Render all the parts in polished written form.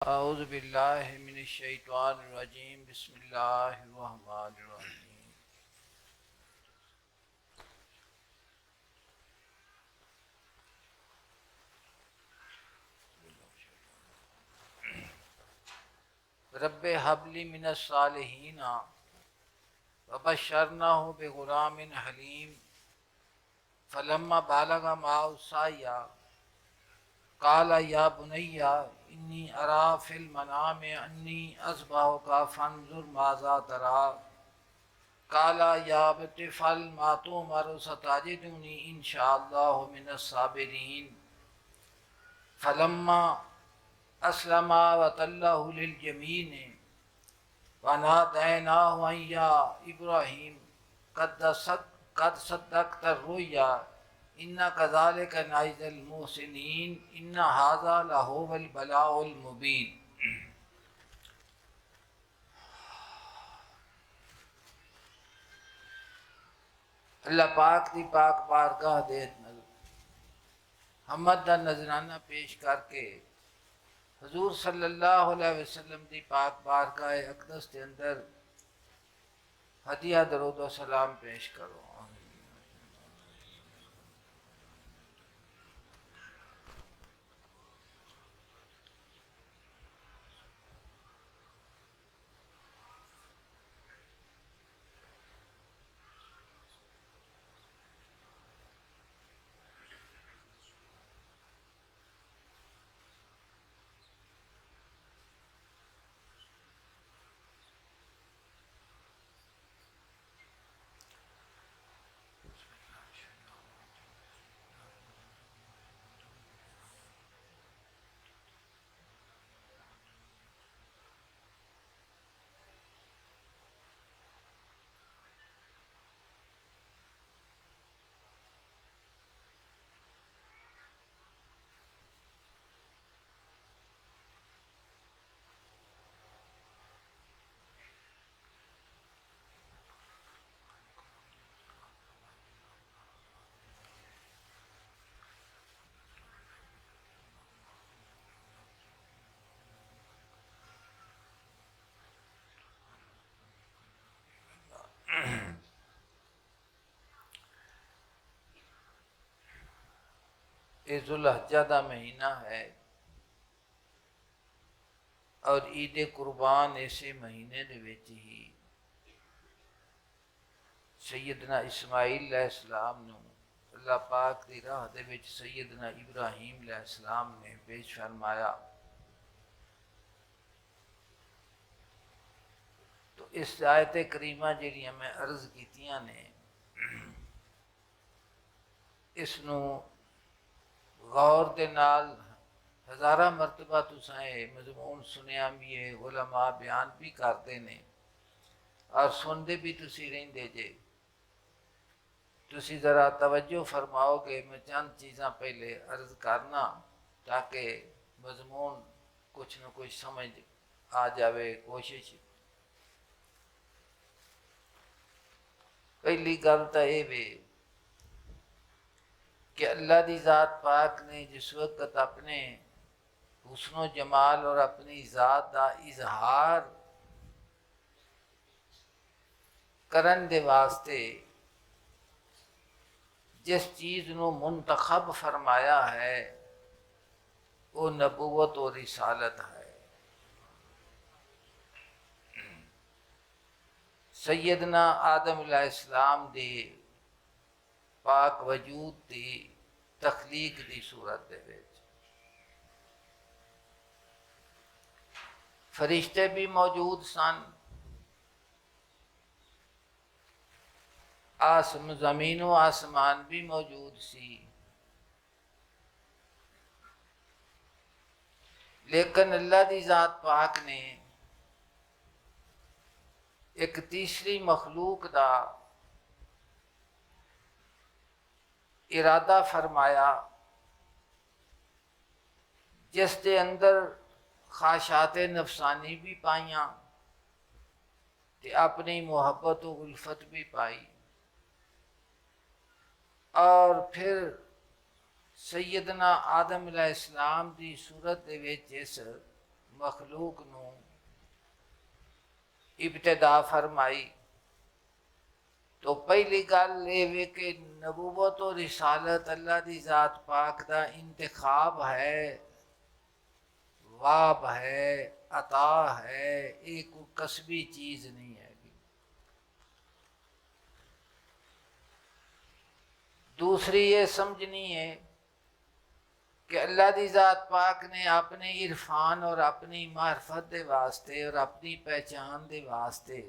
अऊज़ु बिल्लाहि मिनश शैतानिर रजीम बिस्मिल्लाहिर रहमानिर रहीम। रब्बे humbly minus सालिहीन व बश्शरनाहु बिग़ुलामिन हलीम फलम्मा बालगा माअ साया क़ाला या बुनय्या इन्नी अरा फ़िल मनामि अन्नी अज़बहुका फ़ंज़ुर माज़ा तरा क़ाला या अबति फ़अल मा तु'मर सतजिदुनी इंशाअल्लाहु मिनस साबिरीन फलम्मा अस्लमा वतल्लहु लिलजमीन वनादैनाहु अन या इब्राहीम क़द सद्दक़्ता रुया इन्ना कज़ालिका नजज़िल मुहसिनीन इन्ना हाज़ा लहुवल बलाउल मुबीन। अल्लाह पाक दी पाक बारगाह दे हमद दा नजराना पेश करके हजूर सल्लल्लाहु अलैहि वसल्लम दी पाक बारगाह अक़दस के अंदर हदिया दरूद व सलाम पेश करो। ये ज़ुल्हज्जा दा महीना है और ईद कुर्बान इसे महीने दे विच ही सैयदना इस्माइल अलैहिस्सलाम नूं अल्लाह पाक दी राह दे विच सैयदना इब्राहीम अलैहिस्सलाम ने पेश फरमाया। तो इस आयत करीमा जिहड़ियां मैं अर्ज़ कीतियां ने इसनूं गौर दे नाल हज़ारा मरतबा तुसां मज़मून सुनिया भी है, उलमा बयान भी करते ने और सुनते भी तुसी रहिंदे जे। तुसी ज़रा तवज्जो फरमाओगे, मैं चंद चीज़ां पहले अर्ज़ करना ताकि मज़मून कुछ न कुछ समझ आ जाए। कोशिश पहली गल तो ये वे कि अल्लाह दी ज़ात पाक ने जिस वक्त अपने हुस्नो जमाल और अपनी ज़ात का इजहार करन दे वास्ते जिस चीज़ नूं मुंतखब फरमाया है वो नबूवत और रिसालत है। सैयदना आदम अलैहिस्सलाम दे पाक वजूद दी तखलीक दी सूरत दे विच फरिश्ते भी मौजूद सन, ज़मीन व आसमान भी मौजूद सी, लेकिन अल्लाह दी ज़ात पाक ने एक तीसरी मखलूक का इरादा फरमाया जिस दे अंदर ख्वाहिशात नफसानी भी पाइया ते अपनी मुहब्बत व उल्फत भी पाई। और फिर सैयदना आदम अलैहिस्सलाम की सूरत दे विच इस मखलूक नूं इब्तिदा फरमाई, तो पहली गल ये वे कि नबूवत और रिसालत अल्लाह दी ज़ात पाक दा इंतखाब है, वाब है, अता है, एक कसबी चीज़ नहीं है। दूसरी ये समझनी है कि अल्लाह दी ज़ात पाक ने अपने इरफान और अपनी मार्फत दे वास्ते और अपनी पहचान दे वास्ते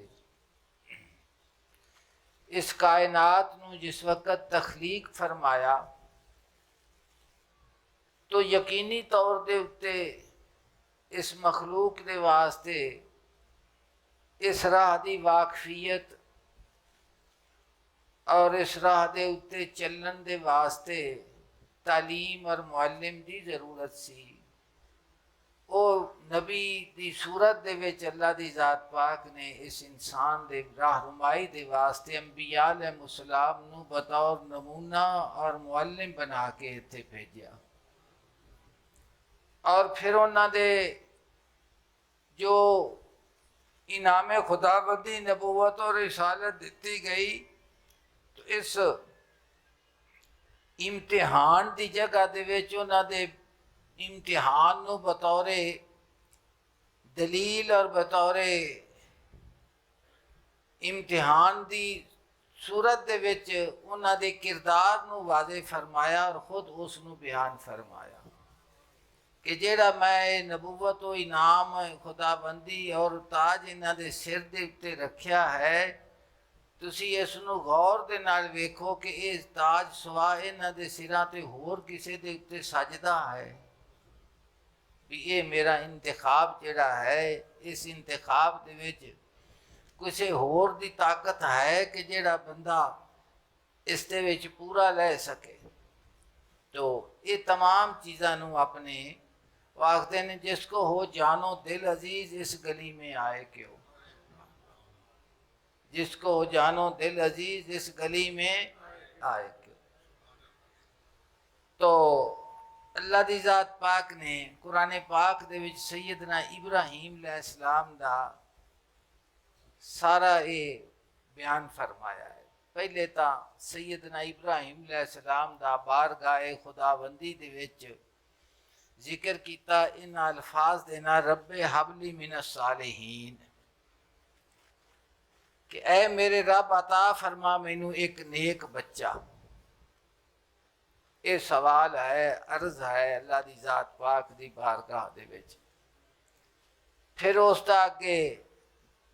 इस कायनात नूं जिस वक़्त तखलीक फरमाया, तो यकीनी तौर दे उत्ते इस मखलूक दे वास्ते इस राह दी वाकफियत और इस राह दे उत्ते चलन दे वास्ते तालीम और मुअल्लिम दी ज़रूरत सी। ओ नबी दी सूरत दे विच अल्लाह दी ज़ात पाक ने इस इंसान दे रहनुमाई दे वास्ते अंबिया अलैहिस्सलाम नूं बतौर नमूना और मुअल्लिम बना के इत्थे भेजा, और फिर उन्हां दे जो इनामे खुदाबंदी नबूवत और रिसालत दी गई, तो इस इम्तिहान की जगह दे विच उन्हां दे इम्तिहान नूं बतौरे दलील और बतौरे इम्तिहान की सूरत दे विच उन्हां दे किरदार नूं वाज़े फरमाया और खुद उसनूं बयान फरमाया कि जेड़ा मैं नबूवत व इनाम खुदाबंदी और ताज इन्हां दे सिर दे उत्ते रखिया है, तुसी इसनूं गौर दे नाल वेखो कि ये ताज सवा इन्हां दे सिरां ते होर किसे दे उत्ते सजदा है। भी ये मेरा इंतखाब जिहड़ा है, इस इंतखाब दे विच किसी होर दी ताकत है कि जिहड़ा बंदा इस दे विच पूरा लै सके। तो ये तमाम चीज़ां नूं अपने आखते ने, जिसको हो जानो दिल अजीज इस गली में आए क्यों, जिसको हो जानो दिल अजीज इस गली में आए क्यों। तो अल्लाह दी ज़ात पाक ने कुरान पाक दे विच सैयदना इब्राहीम अलैहिस्सलाम दा सारा ये बयान फरमाया है। पहले तो सैयदना इब्राहीम अलैहिस्सलाम दा बारगाह खुदाबंदी दे विच जिक्र किया इन अल्फाज देना, रब्बे हबली मिनस सालिहीन, कि ऐ मेरे रब अता फरमा मैनू एक नेक बच्चा। ये सवाल है, अर्ज है अल्लाह दी ज़ात पाक दी बारगाह दे विच। फिर उसदा अगे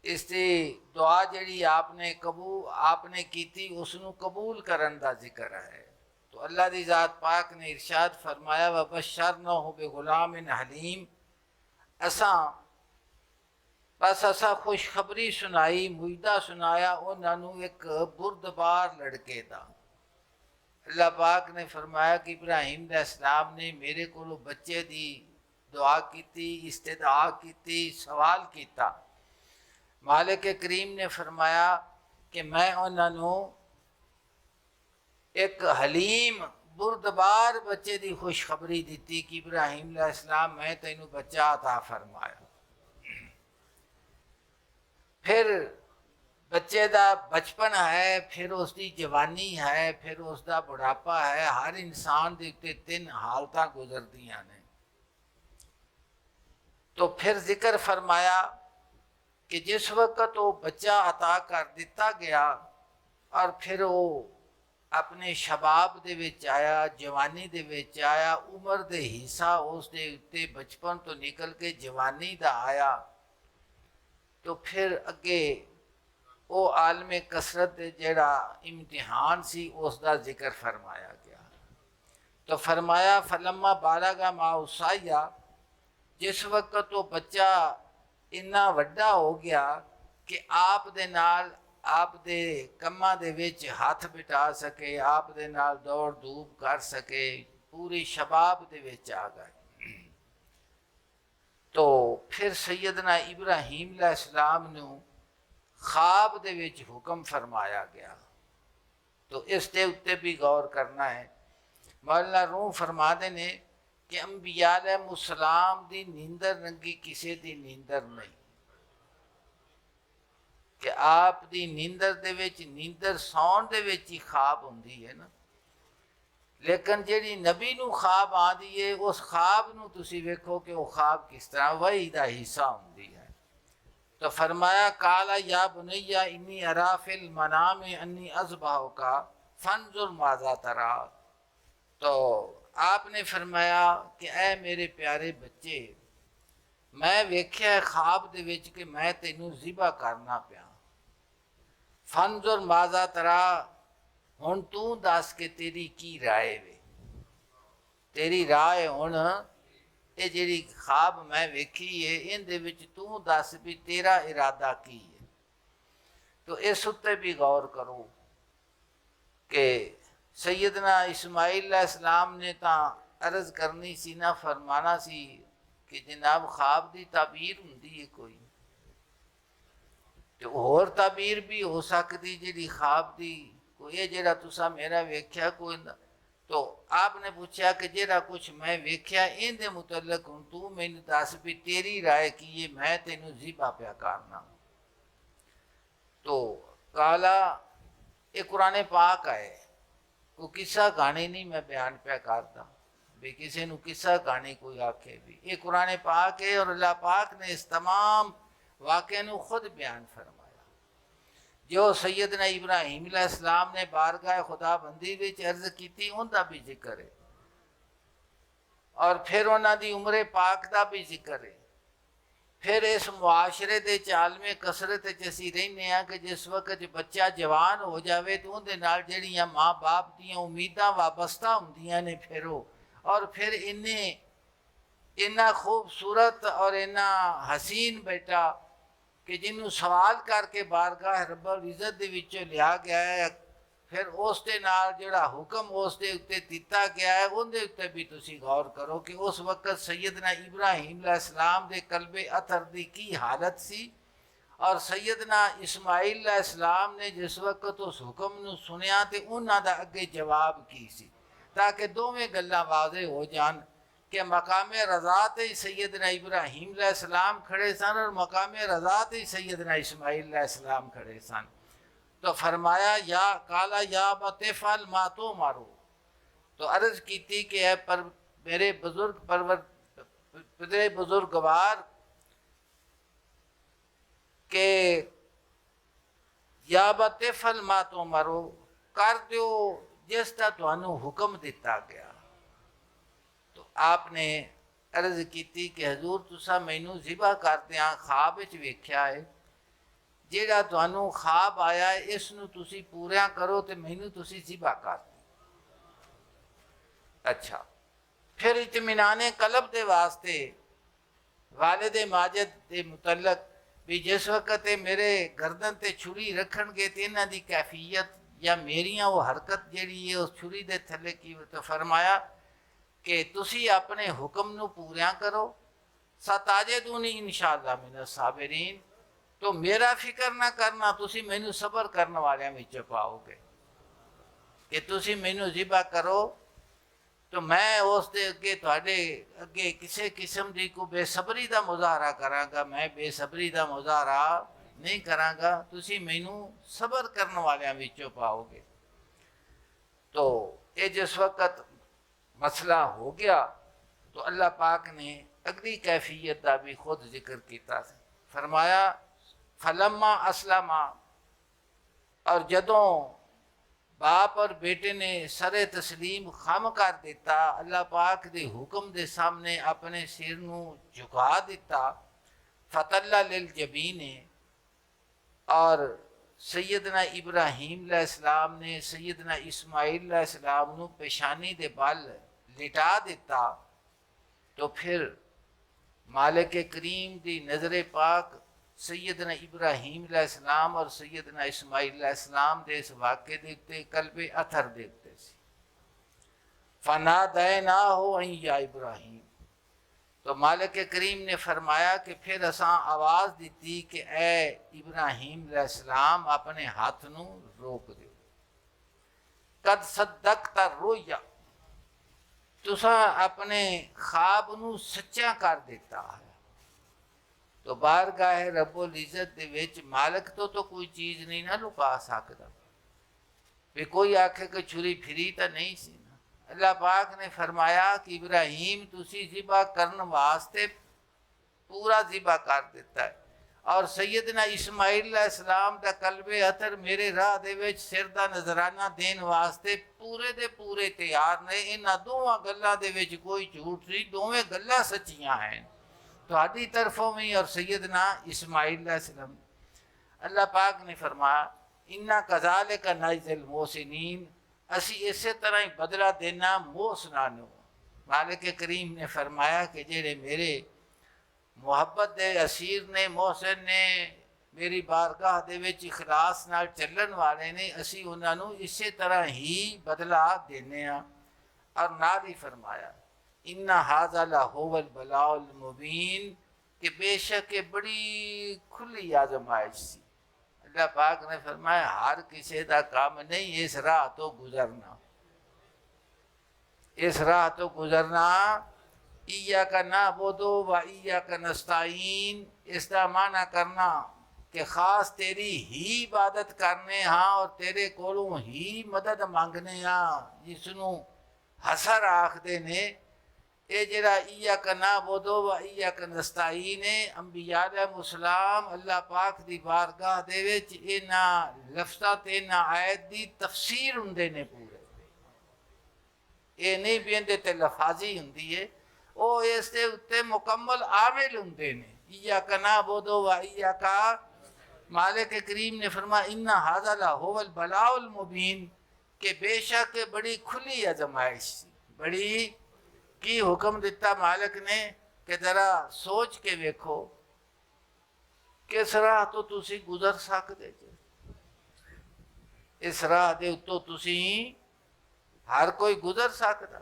इसकी दुआ जिहड़ी आपने की उसनू कबूल करन दा जिक्र है। तो अल्लाह दी ज़ात पाक ने इरशाद फरमाया, व बशरनाहु बिगुलामिन हलीम, असा खुशखबरी सुनाई, मुइदा सुनाया उन्होंने एक बुरदबार लड़के का। अल्लाह पाक ने फरमाया कि इब्राहीम अलैहिस्सलाम ने मेरे को बच्चे की दुआ की, इस्तिदा की, सवाल किया। मालिक करीम ने फरमाया कि मैं उन्होंने एक हलीम बुरदबार बच्चे की खुशखबरी दी कि इब्राहीम अलैहिस्सलाम मैं तेनू बच्चा अता फरमाया। फिर बच्चे का बचपन है, फिर उसकी जवानी है, फिर उसका बुढ़ापा है। हर इंसान के उत्ते 3 हालत गुजरदियां ने। तो फिर जिक्र फरमाया कि जिस वक्त वो बच्चा अता कर दिता गया और फिर वो अपने शबाब दे विच आया, जवानी दे विच आया, उम्र दे हिस्सा उसके उत्ते बचपन तो निकल के जवानी दा आया, तो फिर अगे वो आलमे कसरत जेड़ा इम्तिहान सी उसका जिक्र फरमाया गया। तो फरमाया फलम्मा बालगा माउसाया, जिस वक्त वो बच्चा इन्ना वड्डा हो गया कि आप दे नाल आप दे कम्मा दे विच हाथ बिठा सके, आप दे नाल दौड़ धूप कर सके, पूरी शबाब दे विच आ गए। तो फिर सैयदना इब्राहीम अलैहिस्सलाम नू ख्वाब दे विच हुक्म फरमाया गया। तो इस दे उत्ते भी गौर करना है। मौलाना रूह फरमाते ने कि अंबिया अलैहिमुस्सलाम दी नींदर रंगी किसी दी नींदर नहीं, कि आप दी नींदर दे विच नींदर सौण दे विच ही ख्वाब हुंदी है ना, लेकिन जिहड़ी नबी नूं ख्वाब आंदी है उस ख्वाब नूं तुसीं वेखो कि वह ख्वाब किस तरह वही दा हिस्सा हुंदी है। तो फरमाया काला या बुनैया इन्नी अरा फिल मनाम अन्नी अज़बहुका फंजुर माज़ा तरा। तो आपने फरमाया कि ऐ मेरे प्यारे बच्चे, मैं वेख्या ख्वाब दे विच कि मैं तैनूं ज़िबा करना पिया। फंजुर माज़ा तरा, हुण तू दस के तेरी की राय वे, तेरी राय हुण ये जिहड़ी ख्वाब मैं वेखी है इहदे विच तू दस भी तेरा इरादा की है। तो इस उत्ते भी गौर करो कि सैयदना इस्माइल अलैहिस्सलाम ने तां अर्ज़ करनी सी ना, फरमाना सी कि जनाब ख्वाब की ताबीर हुंदी है कोई, तो होर ताबीर भी हो सकती जिहड़ी ख्वाब दी कोई ये जिहड़ा तुसा मेरा वेख्या कोई। तो आपने पूछा कि जिहड़ा कुछ मैं वेख्या इहदे मुतल्लक हुण तू मैनूं दस भी तेरी राय की है, मैं तैनूं ज़िबा पिया करना। तो काला ये कुरान पाक है, कोई किस्सा कहानी नहीं मैं बयान पिया करता भी किसी नूं किस्सा कहानी कोई आखे भी, ये कुरान पाक है और अल्लाह पाक ने इस तमाम वाक़े नूं खुद बयान फरमाया। जो सैयदना इब्राहीम अलैहिस्सलाम ने बारगाह खुदाबंदी विच अर्ज़ की उनका भी जिक्र है, और फिर उन्हां दी उम्रे पाक का भी जिक्र है। फिर इस मुआशरे के चालवे कसरत असी रहने हाँ कि जिस वक्त बच्चा जवान हो जाए तो उहदे नाल जिहड़ियां माँ बाप दियां उम्मीदां वाबस्ता हुंदियां ने और फिर इन्हें इन्ना खूबसूरत और इन्ना हसीन बेटा कि जिन्हों सवाल करके बारगाह रब्बुल इज़्ज़त दे विचों लिया गया है, फिर उस दे नाल जिहड़ा हुक्म उस दे उत्ते दिता गया है उहदे उत्ते भी तुसीं गौर करो कि उस वक्त सैयदना इब्राहीम अलैहिस्सलाम दे कल्बे अथर दी की हालत सी, और सैयदना इस्माइल अलैहिस्सलाम ने जिस वक्त उस हुक्म नूं सुनिया तो उन्हां दा अगे जवाब की सी, ताकि दोवें गल्लां वाज़े हो जान कि मकाम रज़ात ही सैयदना इब्राहीम अलैहिस्सलाम खड़े सन और मकाम रज़ात ही सैयदना इस्माइल अलैहिस्सलाम खड़े सन। तो फरमाया या काला या बतेफल मा तो मारो। तो अर्ज़ की थी कि है पर मेरे बुजुर्गवार के या बतेफल मा तो मारो, कर दो जिसका तुहानू हुक्म दिता गया। तो आपने अर्ज़ की थी कि हजूर तुसा मैनू ज़िबा करदियां ख्वाब विच वेख्या है, जिहड़ा तुहानू ख्वाब आया है इसनूं तुसीं पूरा करो तो मैनू तुसीं ज़िबा कर दो। अच्छा, फिर इत्मीनाने कल्ब दे वास्ते वालिद माजिद दे मुतल्लक भी जिस वक्त मेरे गर्दन ते छुरी रखणगे तो इन्हां दी कैफियत या मेरियां वो हरकत जिहड़ी है उस छुरी दे थल्ले की, तो फरमाया कि तुसी अपने हुक्म नूं पूरा करो, सताजिदूनी इंशाअल्लाह मिनस साबिरीन, तो मेरा फिक्र ना करना, तुसी मैनू सबर करने वालियां विच पाओगे कि तुसी मैनू ज़िबा करो तो मैं उस दे अगे तुहाडे अगे किसी किस्म की कोई बेसबरी का मुजाहरा करांगा, मैं बेसबरी का मुजाहरा नहीं करांगा, तुसी मैनू सबर करने वालियां विचों पाओगे। तो ये जिस वक्त मसला हो गया तो अल्लाह पाक ने अगली कैफियत का भी खुद जिक्र किया, फरमाया फलम्मा असलमा, और जदों बाप और बेटे ने सरे तस्लीम खम कर दिता, अल्लाह पाक के हुक्म के सामने अपने सिर नूं झुका दिता, फतल्ला लिल जबीन, और सैयदना इब्राहीम अलैहिस्सलाम ने सैयदना इस्माइल अलैहिस्सलाम नूं पेशानी दे बल लिटा दिता। तो फिर मालिक करीम की नज़र पाक सैयदना इब्राहीम अलैहिस्सलाम और सैयदना इस्माइल अलैहिस्सलाम दे इस वाक़े दे उत्ते कल्बे अथर दे उत्ते सी। फनादैना हो या इब्राहीम, तो मालिक करीम ने फरमाया कि फिर असां आवाज़ दी कि ए इब्राहीम अलैहिस्सलाम अपने हाथ नूं रोक दो, कद सद्दक़ता रुया, तुसा अपने ख्वाब नू सच्चा कर दिता है। तो बारगाह रब्बुल इज़्ज़त दे विच मालिक तो कोई चीज़ नहीं ना लुका सकता। भी कोई आखे कि छुरी फिरी तो नहीं सी ना। अल्लाह पाक ने फरमाया कि इब्राहीम तुसी ज़िबा करने वास्ते पूरा ज़िबा कर दिता है। और सैयदना इस्माइल अलैहिस्सलाम दा कल्बे अतर मेरे राह दे विच सिर दा नजराना देन वास्ते पूरे दे पूरे तैयार ने। इन्हां दोवां गल्लां दे विच कोई झूठ नहीं, दोवें गल्लां सच्चियां हैं तुहाडी तरफों भी और सैयदना इस्माइल अलैहिस्सलाम। अल्लाह पाक ने फरमाया इन्ना कज़ालिका नज़्ज़िल मोहसिनीन, असी इसे तरह ही बदला देना मोहसिनां। मालिक करीम ने फरमाया कि जेड़े मेरे मुहब्बत दे असीर ने, मोहसिन ने, मेरी बारगाह दे विच इखलास नाल चलन वाले ने, असी उन्होंने इसे तरह ही बदला देने। और नाल ही फरमाया इन्ना हाज़ा लहुवल बलाउल मुबीन, कि बेशक ये बड़ी खुली आजमाइश सी। अल्लाह पाक ने फरमाया हर किसी का काम नहीं इस राह तो गुजरना, इस राह तो गुजरना। इय्याका नअबुदु व इय्याका नस्तईन, इसका माना करना कि खास तेरी ही इबादत करने हाँ और तेरे कोलों ही मदद मांगने हाँ, जिसनों हसर आखदे ने। ये जरा इय्याका नअबुदु व इय्याका नस्तईन अंबिया अलैहिस्सलाम अल्लाह पाक दी बारगाह दे विच इन्हां लफ्ज़ां ते इन्हां आयत दी तफसीर हुंदे ने पूरे। ये नहीं भी इहदे ते लफाजी हुंदी है, वो इसके उत्ते मुकम्मल आमिल हुंदे ने। इय्याका नअबुदु व इय्याका, मालिक करीम ने फरमाया इन्ना हाज़ा लहुवल बलाउल मुबीन, के बेशक बड़ी खुली आजमाइश, बड़ी की हुक्म दिता मालिक ने कि जरा सोच के वेखो किस राह तो तुसी गुजर सकते जे। इस राह दे उत्तों तुसी हर कोई गुजर सकता,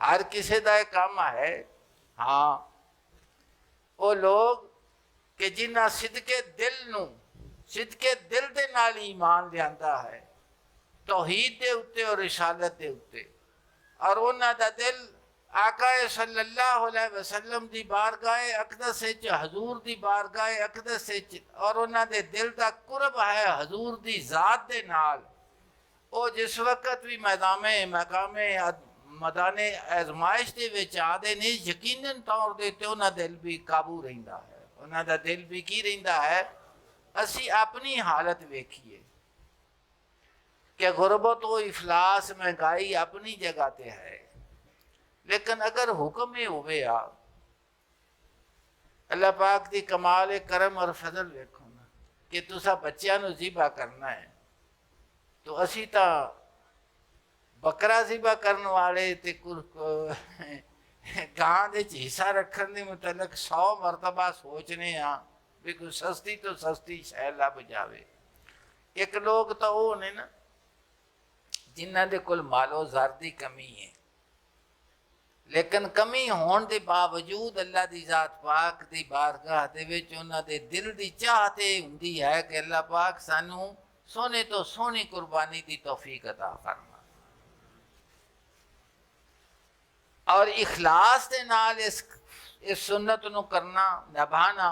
हर किसी का काम है। हाँ वो लोग कि जिन्हें सिदके दिल नू, सिदके दिल दे नाल ईमान लियांदा है तौहीद दे उत्ते और रिसालत दे उत्ते, और उन्हां दा दिल आका सल्लल्लाहु अलैहि वसल्लम दी बारगाह अक़दस विच, हजूर दी बारगाह अक़दस विच, और उन्हां दे दिल दा कुर्ब है हजूर दी ज़ात दे नाल। वो जिस वक्त भी मकामे मैदाने आजमाइश दे विच आदे ने, यकीनन तौर दे ते उन्हां दिल भी काबू रहिंदा है, उन्हां दा दिल भी की रहिंदा है। असी अपनी हालत वेखिए कि गुरबत व इफलास महंगाई अपनी जगह ते है, लेकिन अगर हुक्म ही होवे आ अल्लाह पाक दी कमाल करम और फजल वेखो ना कि तुसा बच्चियां नू ज़िबा करना है, तो असी तो बकरा ज़िबा करने वाले ते गां दे हिस्सा रखने के मुतलक 100 मरतबा सोचने हाँ भी कोई सस्ती तो सस्ती शै लभ जाए। एक लोग तो वो ने ना जिन्हां दे कोल मालो ज़र दी कमी है, लेकिन कमी होने के बावजूद अल्लाह दी ज़ात पाक दी बारगाह दे विच उन्हां दे दिल दी चाहत हुंदी है कि अल्लाह पाक सानू सोने तो सोनी कुर्बानी दी तौफीक अता फरमा, और इखलास दे नाल इस सुन्नत नू करना निभाना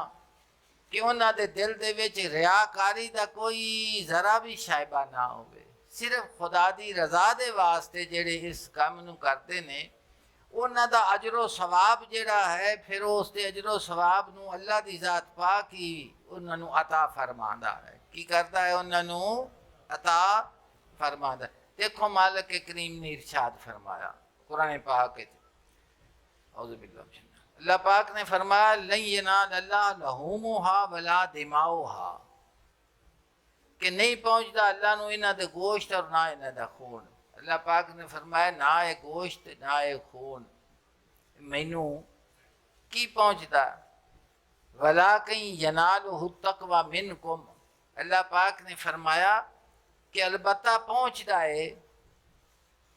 कि उन्हां दे दिल दे विच रियाकारी दा कोई जरा भी शायबा ना होवे। सिर्फ खुदा दी रजा दे वास्ते जेड़े इस काम नू करते ने, उन्हां दा अजरो सवाब जेड़ा है फिर उस दे अजरो सवाब नू अल्लाह दी ज़ात पाक ही उन्हां नू अता फरमांदा है। की करता है? उन्हां नू अता फरमांदा। देखो मालिक करीम ने इरशाद फरमाया कुरान पाक विच, अल्लाह पाक ने फरमाया लन यनाल लहूमुहा वला दिमाउहा, कि नहीं पहुँचता अल्लाह नू इन्हां दे गोश्त और ना इन्हां दा खून। अल्लाह पाक ने फरमाया ना ये गोश्त ना ये खून मैनू की पहुँचता, वला कहीं यनालुहु तक़वा मिनकुम, अल्लाह पाक ने फरमाया कि अलबत्ता पहुँचता है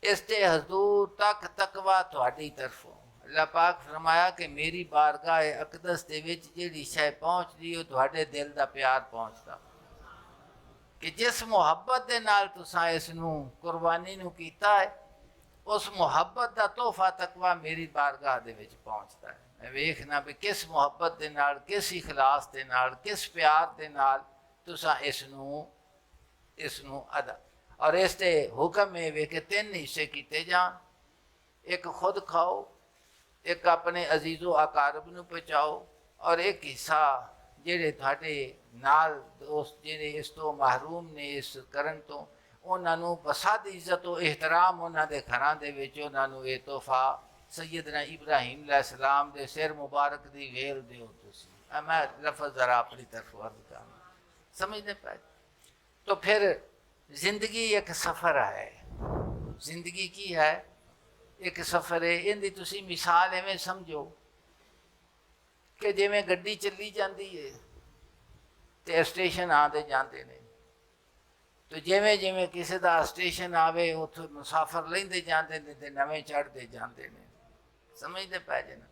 इसते हजूर तक तकवा तुहाडी तरफों। अल्लाह पाक फरमाया कि मेरी बारगाह अक़दस दे विच जिहड़ी शै पहुँचदी वो तुहाडे दिल दा प्यार पहुँचदा, कि जिस मुहब्बत दे नाल तुसां इस नू कुर्बानी नू कीता है उस मुहब्बत का तोहफा तकवा मेरी बारगाह दे विच पहुँचता है। मैं वेखना भी किस मुहब्बत के नाल, किस इखलास के नाल, किस प्यार के नाल तुसां इसनू अदा। और इसते हुक्म ये वे कि 3 हिस्से किए जान। एक खुद खाओ, एक अपने अजीज़ो अकारब नूं पहुँचाओ, और एक हिस्सा जेड़े तुहाडे नाल दोस्त जेड़े इस तो महरूम ने इस करन तो उन्होंने बसाद इज्जत और एहतराम उन्होंने घरां दे विच उन्होंने ये तोहफा सैयदना इब्राहिम अलैहिस्सलाम दे सिर मुबारक दी वेल दिओ। तुसीं मैं लफज ज़रा अपनी तरफ अर्ज कर समझने पाए। तो फिर जिंदगी एक सफ़र है। जिंदगी की है? एक सफ़र है। इनकी तुसीं मिसाल एवें समझो कि जिवें गड्डी चली जाती है तो स्टेशन आते जाते हैं, तो जिमें जिमें किसी का स्टेशन आवे उतो मुसाफर लेंदे जाते हैं तो नवें चढ़ते जाते हैं। समझते पै जे ना।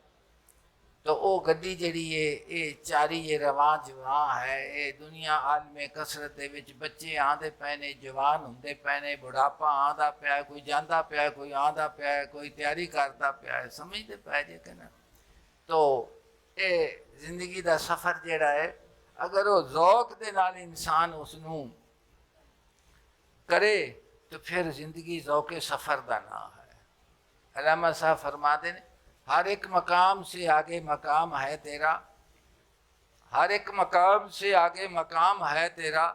तो वो गड्डी जिहड़ी है ये चारी ये रवां जवां है। ये दुनिया आलमे कसरत दे विच बच्चे आंदे पे ने, जवान होंदे पे ने, बुढ़ापा आंदा पिया, कोई जांदा पिया, कोई आंदा पिया, कोई तैयारी करता पिया है। समझते पै जे कि ना। तो ये जिंदगी का सफ़र जिहड़ा है, अगर वो ज़ौक दे नाल इंसान उसनू करे तो फिर जिंदगी ज़ौक़े सफ़र का नाम है। अल्लामा साहब फरमाते हैं, हर एक मकाम से आगे मकाम है तेरा, हर एक मकाम से आगे मकाम है तेरा,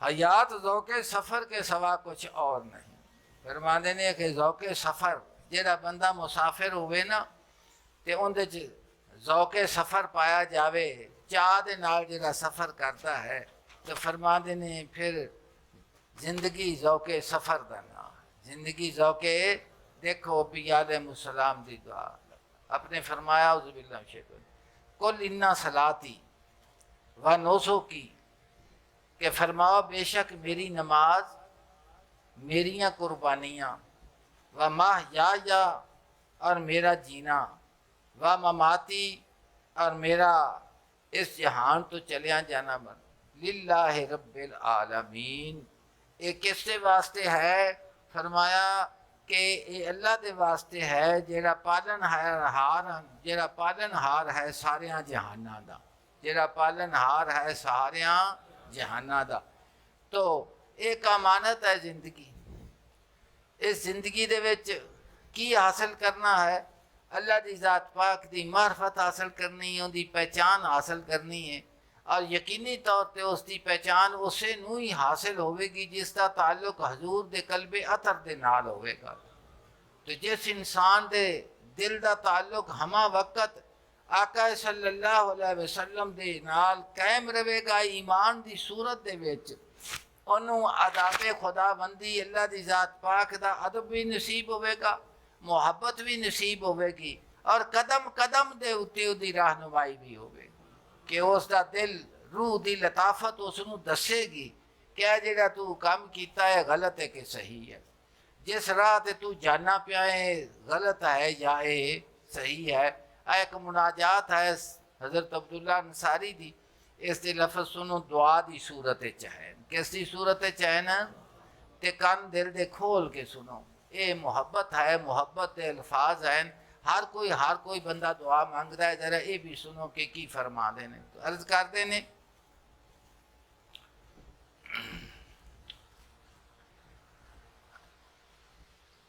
हयात ज़ौक़े सफ़र के सवा कुछ और नहीं। फरमाते हैं कि ज़ौक़े सफ़र जेड़ा बंदा मुसाफिर होवे ना तो उनदे च ज़ौक़े सफ़र पाया जावे, चाह दे नाल जेड़ा सफ़र करता है, तो फरमाते हैं फिर जिंदगी ज़ौक़े सफ़र का नाम है। जिंदगी ज़ौक़े देखो पिया अलैहिस्सलाम दी दुआ अपने फरमाया कुल इन्ना सलाती व नौसो की कि फरमाओ बेशक मेरी नमाज, मेरियाँ कुर्बानियाँ, व माह या और मेरा जीना, व ममाती और मेरा इस जहान तो चलिया जाना बन, लिल्लाहि रब्बिल आलमीन। ये किसके वास्ते है? फरमाया कि ये अल्लाह के वास्ते है जेड़ा पालनहार है सारिया जहाना का, जेड़ा पालनहार है सारिया जहाना का। तो एक अमानत है जिंदगी। इस जिंदगी दे विच की हासिल करना है? अल्लाह की ज़ात पाक की मार्फत हासिल करनी है, उनकी पहचान हासिल करनी है। और यकीनी तौर पर उसकी पहचान उसे नूं ही हासिल होगी जिसका ताल्लुक हजूर दे कल्बे अतर दे नाल होगा। तो जिस इंसान दे दिल का ताल्लुक हमा वक़्त आका सल्लल्लाहु अलैहि वसल्लम दे नाल कायम रहेगा, ईमान की सूरत दे विच उन्होंने अदाबे खुदाबंदी अल्लाह की ज़ात पाक का अदब भी नसीब होगा, मुहब्बत भी नसीब होगी, और कदम कदम दे उत्ते उहदी रहनुमाई भी होगी कि उसका दिल रूह की लताफत उसनू दसेगी क्या जेड़ा तू काम किया है गलत है कि सही है, जिस राह ते तू जाना पिया है गलत है या ये सही है। एक मुनाजात है हज़रत अब्दुल्ला अंसारी दी, इसके लफ्ज़ सुनो दुआ की सूरत है। किसकी सूरत है ना? ते कान दिल दे खोल के सुनो। ये मुहब्बत है, मुहब्बत के अल्फाज हैं। हर कोई बंदा दुआ मांगता है, जरा ये भी सुनो कि की फरमा देने। तो अर्ज करते हैं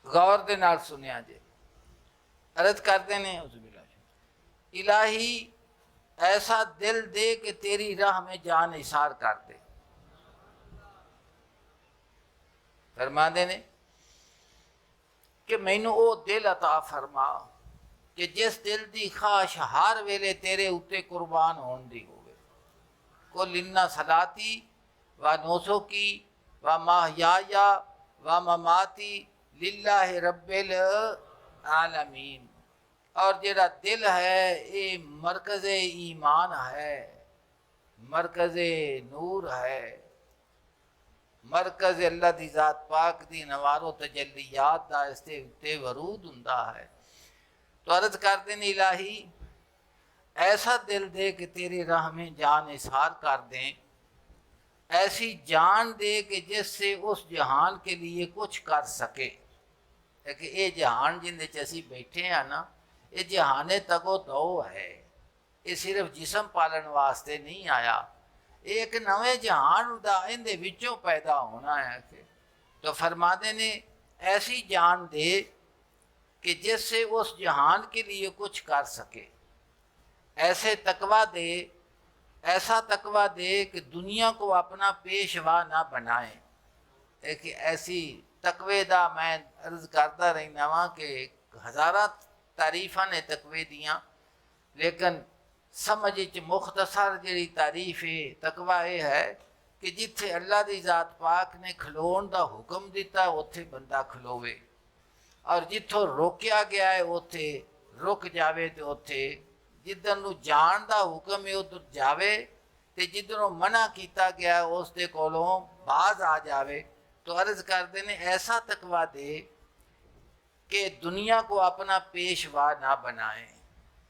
गौर दे नाल सुनिया जे। अर्ज करते हैं इलाही ऐसा दिल दे कि तेरी राह में जान इशार कर दे। फरमाते ने कि मैनू वो दिल अता फरमा कि जिस दिल की ख्वाहिश हर वेले तेरे उत्ते कुर्बान होने दी होवे। कुल इन्ना सलाती व नौसो की व माहयाया व ममाती लिल्लाहि रब्बिल आलमीन। और जेड़ा दिल है ये मरकज़ ईमान है, मरकज़ नूर है, मरकज़ अल्लाह की ज़ात पाक दी नवारो तजल्लियात दा इसते उत्ते वरूद हुंदा है। तो अर्ज करते हैं इलाही ऐसा दिल दे कि तेरी राह में जान इसार कर दें, ऐसी जान दे कि जिससे उस जहान के लिए कुछ कर सके। है कि ये जहान जिंदे च असी बैठे हैं ना, ये जहाने तगो दो है, ये सिर्फ जिस्म पालन वास्ते नहीं आया, एक नवे जहान दा इहदे विचों पैदा होना है। तो फरमाते ने ऐसी जान दे कि जिससे उस जहान के लिए कुछ कर सके, ऐसे तकवा दे, ऐसा तकवा दे कि दुनिया को अपना पेशवा ना बनाए। एक ऐसी तकवे दा मैं अर्ज करता रहना वा कि हज़ारा तारीफा ने तकवे दियाँ, लेकिन समझ च मुख्तसर जी तारीफ है तकवा यह है कि जिथे अल्लाह की ज़ात पाक ने खलोण का हुक्म दिता उत्थे बंदा खलोवे, और जिथों रोकया गया है उत्थे रुक जावे, तो उत्थे जिधर नूं जाण दा हुक्म है उधर जावे, तो जिधरों मना किया गया उस दे कोलों बाज आ जावे। तो अर्ज करते हैं ऐसा तकवा दे कि दुनिया को अपना पेशवा ना बनाए,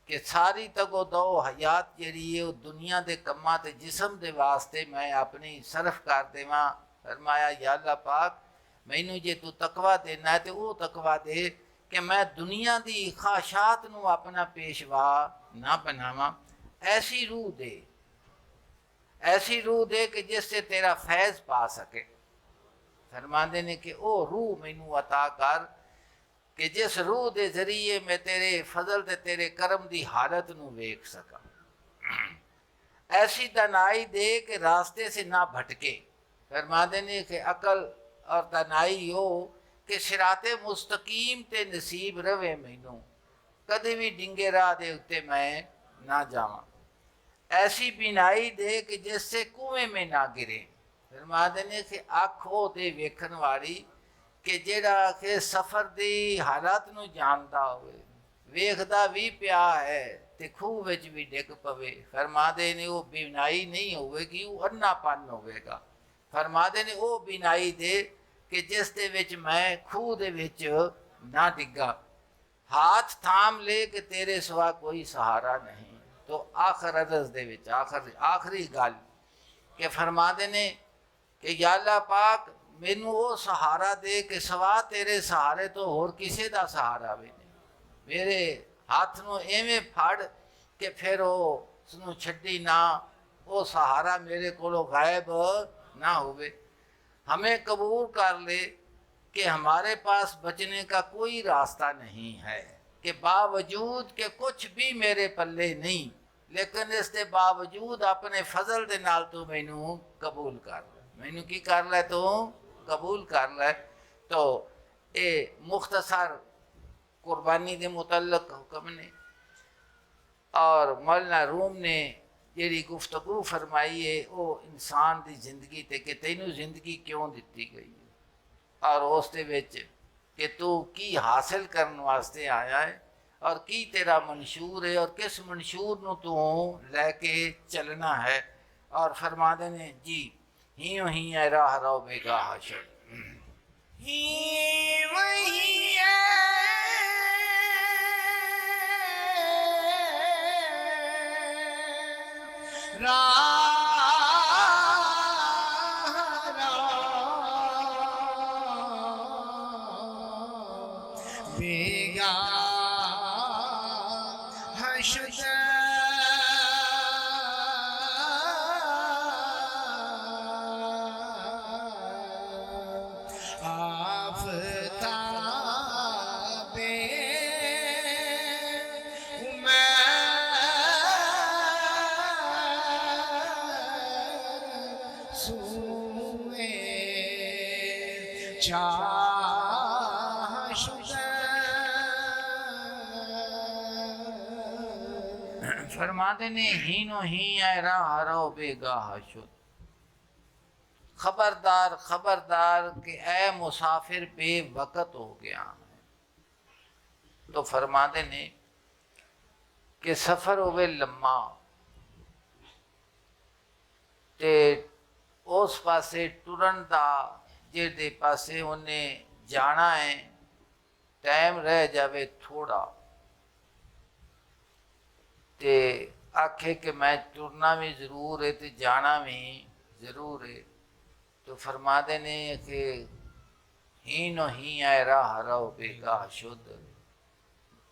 कि सारी तगो दो हयात जी है दुनिया के कम्मां ते जिस्म के वास्ते मैं अपनी सरफ कर देवां। फरमाया या अल्लाह पाक मैनू जे तू तकवा देना है तो वो तकवा दे कि मैं दुनिया की ख्वाहिशात नू अपना पेशवा ना बनावा। ऐसी रूह दे, ऐसी रूह दे कि जिससे तेरा फैज़ पा सके। फरमाते ने कि ओ रूह मैनू अता कर कि जिस रूह के जरिए मैं तेरे फजल ते तेरे करम की हालत नू वेख सका। ऐसी दानाई दे कि रास्ते से ना भटके। फरमाते ने कि अकल और दानाई हो कि सिराते मुस्तकीम ते नसीब रवे, मैनू कदे भी डिंगे राह दे उत्ते मैं ना जावां। ऐसी बिनाई दे कि जिससे कुएं में ना गिरे। फरमाते ने कि अख हो ते वेखण वाली कि जेड़ा कि सफ़र की हालात नू जानता होवे, वेखदा भी पिया है ते खूह विच भी डिग पवे। फरमाते ने वो बिनाई नहीं होवेगी, वो अन्नापन होवेगा। फरमाते ने वो बिनाई दे कि जिस दे विच मैं खूह दे विच ना डिगा, हाथ थाम ले कि तेरे सिवा कोई सहारा नहीं। तो आखिर अरज दे विच आखिरी गल कि फरमाते ने कि या अल्लाह पाक मैनू वो सहारा दे कि सवा तेरे सहारे तो होर किसी का सहारा भी नहीं। मेरे हाथ नू एवें फड़ कि फिर उसनू छड्डी ना, वो सहारा मेरे कोलों गायब ना होवे। हमें कबूल कर ले कि हमारे पास बचने का कोई रास्ता नहीं है, कि बावजूद के कुछ भी मेरे पल्ले नहीं, लेकिन इसके बावजूद अपने फजल दे नाल तू मैनू कबूल कर ले। मैनू की कर ले, तू कबूल कर ले। तो ये मुख्तसर कुर्बानी के मुतल्लक हुक्म ने। और मौलाना रूम ने जी गुफ्तगू फरमाई है वो इंसान की जिंदगी ते कि तेनू जिंदगी क्यों दी गई है और उस कि तू की हासिल करने वास्ते आया है और की तेरा मंशूर है और किस मंशूर नू तू लैके चलना है। और फरमा देने जी ही है राह रो बेगा हाशर ही वही है बेगा हशद फरमाते ने हीनो ही है राह रो बेगाह शुद। खबरदार खबरदार कि ए मुसाफिर बेवकत हो गया है। तो फरमाते ने कि सफ़र होवे लम्मा ते उस पासे टुरन दा जिहदे पासे उन्हें जाना है टाइम रह जावे थोड़ा ते आखे कि मैं टुरना भी जरूर है तो जाना भी जरूर है। तो फरमा देने कि हीनो ही ऐ राह रो बेगाह शुद्ध।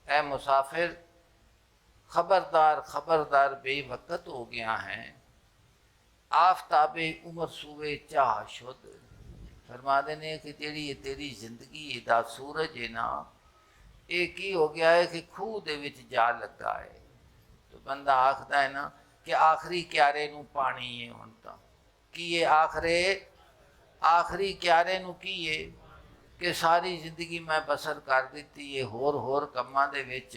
ऐ मुसाफिर खबरदार खबरदार बेवक़्त हो गया है, आफताबे उमर सूवे चाह शुद्ध। फरमा देने कि तेरी तेरी जिंदगी दा सूरज है ना, एक ही हो गया है कि खूह दे विच जा लगा है। तो बंदा आखदा है ना कि आखिरी क्यारे नू पानी है हुण तां की ये आखिरी क्यारे नू की है कि सारी जिंदगी मैं बसर कर दी है होर कम्मां दे विच।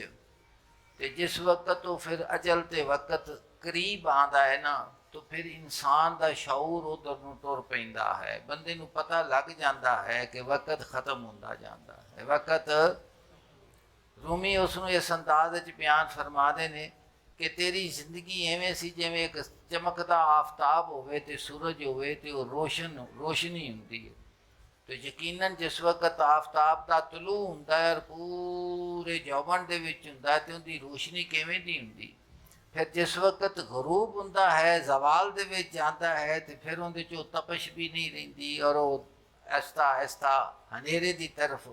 ते जिस वक्त तो फिर अजल ते वक्त करीब आंदा है ना, तो फिर इंसान दा शऊर उधर नूं तुर पैंदा है। बंदे नूं पता लग जाता है कि वक्त खत्म हुंदा जाता है। वक्त रूमी उसनूं इस अंदाज विच बयान फरमाते ने कि तेरी जिंदगी एवें सी जिवें एक चमकदा आफ्ताब होवे ते सूरज होवे ते वो रोशनी हुंदी है। तो यकीनन जिस वक्त आफ्ताब का तलू हुंदा है और पूरे जौवन दे विच हुंदा है ते उहदी रोशनी किवें दी हुंदी। फिर जिस वक्त गरूब हुंदा है, जवाल दे विच जांदा है, तो फिर उहदे चों तपश भी नहीं रहिंदी और वो आहिस्ता आहिस्ता हनेरे की तरफ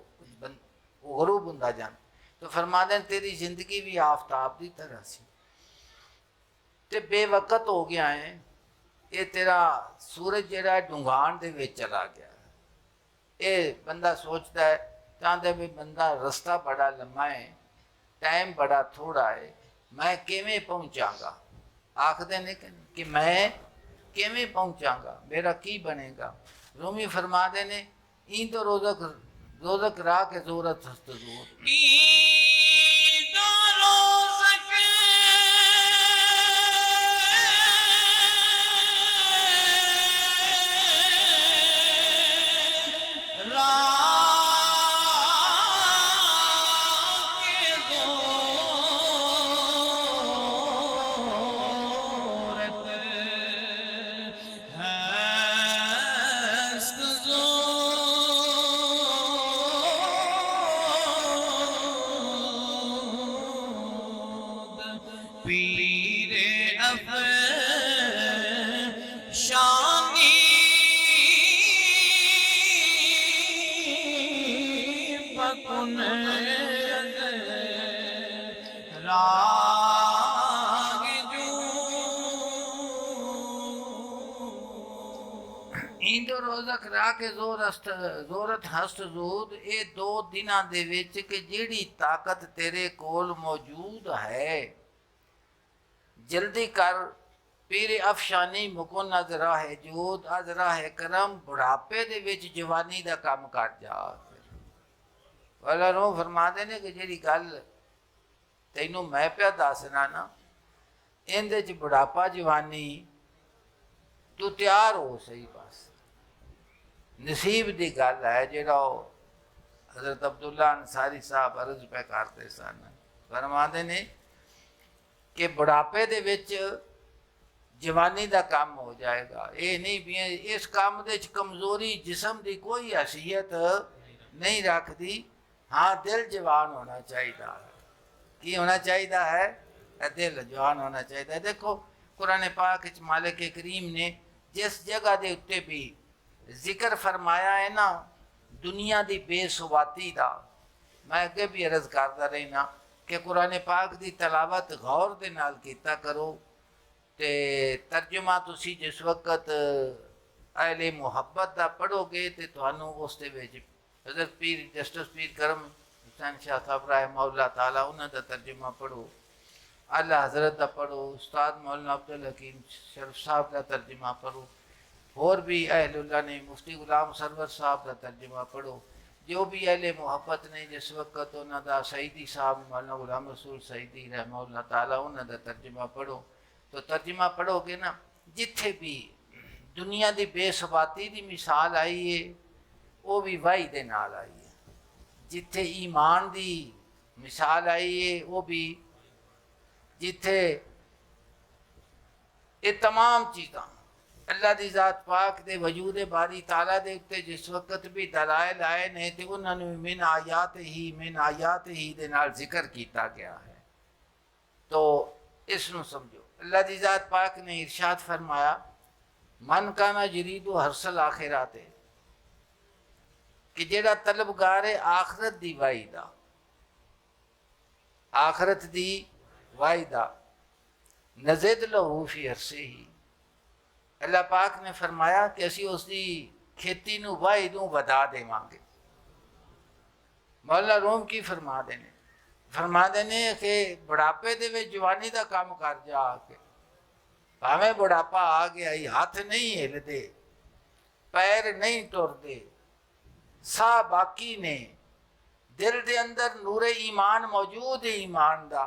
गरूब हुंदा जांदा। तो फरमा दें तेरी जिंदगी भी आफ्ताब की तरह सी ते बेवकत हो गया है। ये तेरा सूरज जिहड़ा डुंगाण दे विच चला गया। ये बंदा सोचता है चाहता भी बंदा रास्ता बड़ा लम्मा है, टाइम बड़ा थोड़ा है, मैं किवें पहुँचागा। आखदे ने कि मैं किवें पहुँचागा, मेरा की बनेगा। रूमी फरमा दे ने ई तो रोज़क राह के ज़ोरत हस्त ज़ोर। इंदो रोज़क राह के ज़ोरत हस्त ज़ूद। ये 2 दिनां दे विच कि जिहड़ी ताकत तेरे कोल मौजूद है, जल्दी कर पीर अफशानी मुकुन अज राह जूद अज राह करम। बुढ़ापे दे विच जवानी दा काम कर जा। वाला रो फरमा दे ने कि जिहड़ी गल तैनू मैं पिया दसना ना, इहदे च बुढ़ापा जवानी तू तैयार हो सही। बस नसीब की गल है। जिहड़ा हज़रत अब्दुल्ला अंसारी साहब अर्ज पे करते सन, फरमाते ने कि बुढ़ापे दे विच जवानी का काम हो जाएगा। ये नहीं भी इस काम दे कमजोरी जिसम की कोई हैसियत नहीं रखती। हाँ, दिल जवान होना चाहिए। की होना चाहिए है? दिल जवान होना चाहिए। देखो कुरान पाक मालिक करीम ने जिस जगह के उत्ते भी जिक्र फरमाया है ना दुनिया की बेसुवाती का, मैं अगे भी अर्ज करता रहना कि कुरान पाक की तलावत गौर के नाल कीता करो। तो तर्जुमा तुसी जिस वक्त अहले मुहब्बत का पढ़ोगे तो थानू उस हज़रत पीर जस्टिस पीर करम हुसैन शाह साहब रहमहुल्लाह ताला उन्होंने तर्जुमा पढ़ो, आला हज़रत का पढ़ो, उस्ताद मौलाना अब्दुल हकीम शरीफ साहब का तर्जुमा पढ़ो, और भी अहलुल्लाह ने मुफ्ती गुलाम सरवर साहब का तर्जुमा पढ़ो। जो भी अहले मुहब्बत ने जिस वक्त उन्होंने सईदी साहब मौलाना गुलाम रसूल सईदी रहमहुल्लाह ताला उन्होंने तर्जुमा पढ़ो। तो तर्जुमा पढ़ोगे ना, जिथे भी दुनिया की बेसबाती की मिसाल आई है वो भी वाही दे नाल आई है, जिथे ईमान की मिसाल आई है वो भी, जिथे ये तमाम चीज़ां अल्लाह की ज़ात पाक दे वजूद बारी ताला दे उत्ते जिस वक्त भी दलाइल आए ने तो उन्होंने मिन आयात ही दे नाल जिक्र किया गया है। तो इसनों समझो अल्लाह की ज़ात पाक ने इरशाद फरमाया मन काना जरीदु हर्सल आखिराते कि जेड़ा तलबगार है आखरत दी वाही दा, आखरत दी वाही दा, नज़िद लहू फी अरसे ही, अल्लाह पाक ने फरमाया कि असी उसकी खेती नू वाही नू वधा देवांगे। मौला रोम की फरमा देने कि बुढ़ापे दे विच जवानी दा काम कर जा के, भावें बुढ़ापा आ गया ही, हाथ नहीं हिलदे, पैर नहीं टुरदे, साह बाकी ने, दिल दे अंदर नूरे ईमान मौजूद है, ईमान दा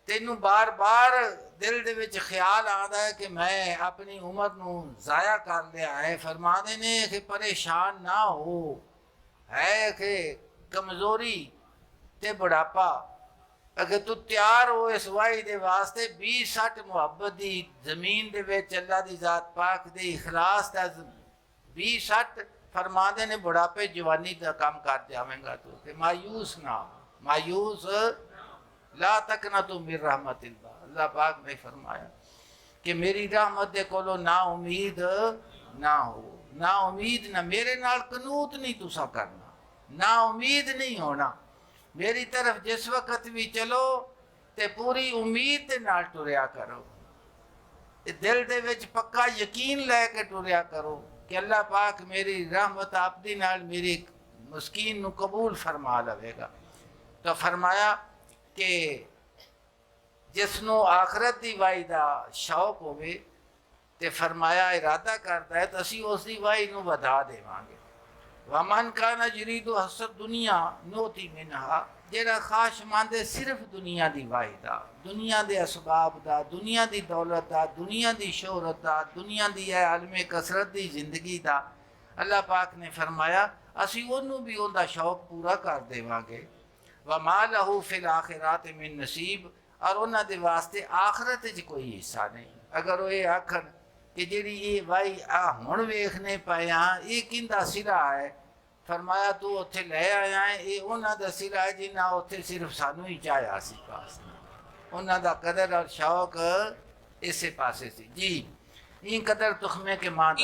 तेनू बार बार दिल दे विच ख्याल आता है कि मैं अपनी उम्र नू ज़ाया कर लिया है। फरमा देने कि परेशान ना हो, है कि कमज़ोरी ते बुढ़ापा, अगर तू तैयार हो इस वाही दे वास्ते 20-60 मुहब्बत दी जमीन दे विच अल्लाह दी जात पाक दे इखलास दा 20-60 फरमा देने बुढ़ापे जवानी का काम कर जावेंगा तू, कि मायूस ना, मायूस ला तक ना तू मेरी रहमतिल्लाह। अल्लाह पाक ने फरमाया कि मेरी रहमत दे कोलो ना उम्मीद ना हो, ना उम्मीद ना, मेरे नाल कनूत नहीं तुसा करना, ना उम्मीद नहीं होना मेरी तरफ। जिस वक्त भी चलो ते पूरी उम्मीद के नाल टुरिया करो, दिल दे विच पक्का यकीन लैके टुरिया करो कि अल्लाह पाक मेरी रहमत आपदी नाल मेरी मुस्कीन नू कबूल फरमा लवेगा। तो फरमाया कि जिसनों आखरत की वाही का शौक होवे ते फरमाया इरादा करता है तो असी उसकी वाही नू वधा देवांगे। वमन का न जरीदो हसद दुनिया नोती मिनहा, जेड़ा खाश मांदे सिर्फ दुनिया की वाही का, दुनिया के असबाब का, दुनिया की दौलत का, दुनिया की शोहरत का, दुनिया की है आलमे कसरत की जिंदगी का, अल्लाह पाक ने फरमाया असी उन्होंने भी उनका शौक पूरा कर देवांगे। वमा लहू फिल आखिरात मिन नसीब, और उन्होंने वास्ते आखरत च कोई हिस्सा नहीं। अगर वो ये आखन कि जी ये वाही आ हुण वेखने पाए हाँ ये किंदा सिरा है, फरमाया तू उत्थे ले आया है, ये उन्हों का सिरा है जिन्हें उत्थे सिर्फ सानू ही चाहया सी पास, उन्हों का कदर और शौक इसे पासे सी। जी ई कदर तुखमे के मां